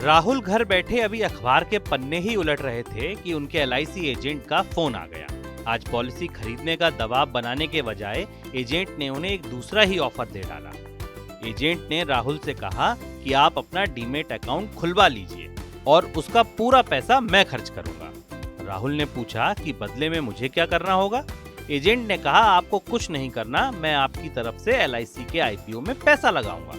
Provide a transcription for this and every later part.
राहुल घर बैठे अभी अखबार के पन्ने ही उलट रहे थे कि उनके एलआईसी एजेंट का फोन आ गया। आज पॉलिसी खरीदने का दबाव बनाने के बजाय एजेंट ने उन्हें एक दूसरा ही ऑफर दे डाला। एजेंट ने राहुल से कहा कि आप अपना डीमेट अकाउंट खुलवा लीजिए और उसका पूरा पैसा मैं खर्च करूंगा। राहुल ने पूछा कि बदले में मुझे क्या करना होगा। एजेंट ने कहा आपको कुछ नहीं करना, मैं आपकी तरफ से एलआईसी के आईपीओ में पैसा लगाऊंगा,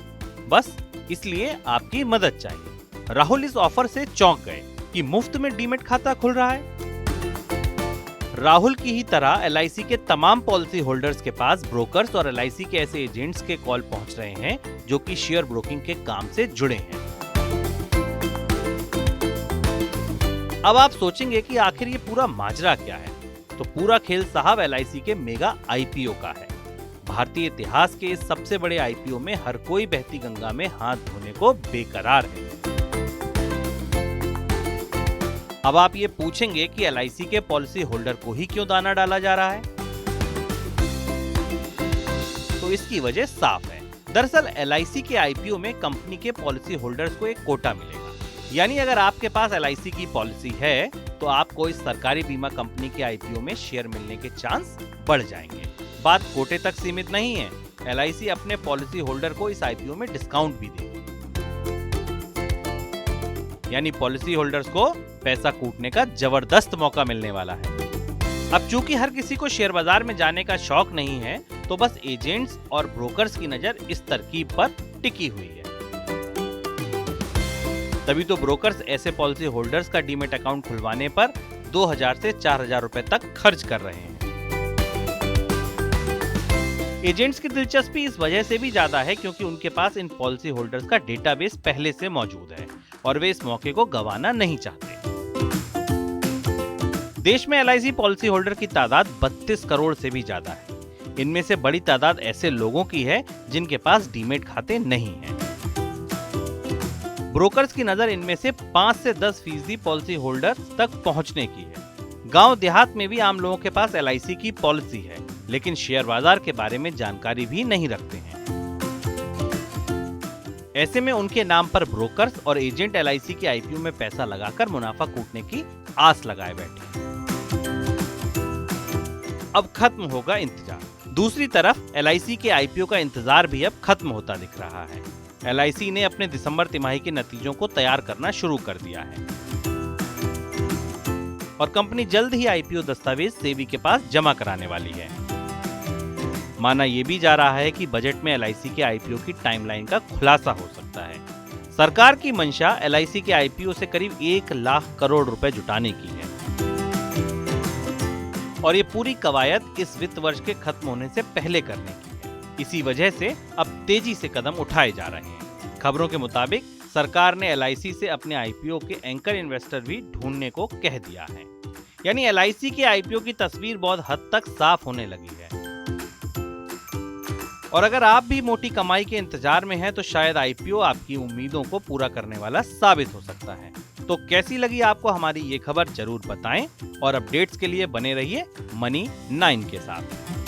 बस इसलिए आपकी मदद चाहिए। राहुल इस ऑफर से चौंक गए कि मुफ्त में डीमेट खाता खुल रहा है। राहुल की ही तरह एलआईसी के तमाम पॉलिसी होल्डर्स के पास ब्रोकर्स और एलआईसी के ऐसे एजेंट्स के कॉल पहुंच रहे हैं जो कि शेयर ब्रोकिंग के काम से जुड़े हैं। अब आप सोचेंगे कि आखिर ये पूरा माजरा क्या है, तो पूरा खेल साहब एलआईसी के मेगा आईपीओ का है। भारतीय इतिहास के इस सबसे बड़े आईपीओ में हर कोई बहती गंगा में हाथ धोने को बेकरार है। अब आप ये पूछेंगे कि एलआईसी के पॉलिसी होल्डर को ही क्यों दाना डाला जा रहा है, तो इसकी वजह साफ है। दरअसल एलआईसी के आईपीओ में कंपनी के पॉलिसी होल्डर्स को एक कोटा मिलेगा। यानी अगर आपके पास एलआईसी की पॉलिसी है तो आपको इस सरकारी बीमा कंपनी के आईपीओ में शेयर मिलने के चांस बढ़ जाएंगे। बात कोटे तक सीमित नहीं है, एलआईसी अपने पॉलिसी होल्डर को इस आईपीओ में डिस्काउंट भी देगी। यानी पॉलिसी होल्डर्स को पैसा कूटने का जबरदस्त मौका मिलने वाला है। अब चूंकि हर किसी को शेयर बाजार में जाने का शौक नहीं है, तो बस एजेंट्स और ब्रोकर्स की नजर इस तरकीब पर टिकी हुई है। तभी तो ब्रोकर्स ऐसे पॉलिसी होल्डर्स का डीमेट अकाउंट खुलवाने पर 2000 से 4000 रुपए तक खर्च कर रहे हैं। एजेंट्स की दिलचस्पी इस वजह से भी ज्यादा है क्योंकि उनके पास इन पॉलिसी होल्डर्स का डेटाबेस पहले से मौजूद है और वे इस मौके को गंवाना नहीं चाहते। देश में एलआईसी पॉलिसी होल्डर की तादाद 32 करोड़ से भी ज्यादा है। इनमें से बड़ी तादाद ऐसे लोगों की है जिनके पास डीमेट खाते नहीं हैं। ब्रोकर्स की नजर इनमें से 5 से 10% पॉलिसी होल्डर तक पहुंचने की है। गांव देहात में भी आम लोगों के पास एलआईसी की पॉलिसी है, लेकिन शेयर बाजार के बारे में जानकारी भी नहीं रखते हैं। ऐसे में उनके नाम पर ब्रोकर्स और एजेंट एलआईसी के आईपीओ में पैसा लगाकर मुनाफा कूटने की आस लगाए बैठे। अब खत्म होगा इंतजार। दूसरी तरफ एलआईसी के आईपीओ का इंतजार भी अब खत्म होता दिख रहा है। एलआईसी ने अपने दिसंबर तिमाही के नतीजों को तैयार करना शुरू कर दिया है और कंपनी जल्द ही आईपीओ दस्तावेज सेबी के पास जमा कराने वाली है। माना यह भी जा रहा है कि बजट में एलआईसी के आईपीओ की टाइमलाइन का खुलासा हो सकता है। सरकार की मंशा एलआईसी के आईपीओ से करीब 1 लाख करोड़ रुपए जुटाने की है और ये पूरी कवायद इस वित्त वर्ष के खत्म होने से पहले करने की है। इसी वजह से अब तेजी से कदम उठाए जा रहे हैं। खबरों के मुताबिक सरकार ने एलआईसी से अपने आईपीओ के एंकर इन्वेस्टर भी ढूंढने को कह दिया है। यानी एलआईसी के आईपीओ की तस्वीर बहुत हद तक साफ होने लगी है। और अगर आप भी मोटी कमाई के इंतजार में हैं तो शायद आईपीओ आपकी उम्मीदों को पूरा करने वाला साबित हो सकता है। तो कैसी लगी आपको हमारी ये खबर जरूर बताएं और अपडेट्स के लिए बने रहिए मनी 9 के साथ।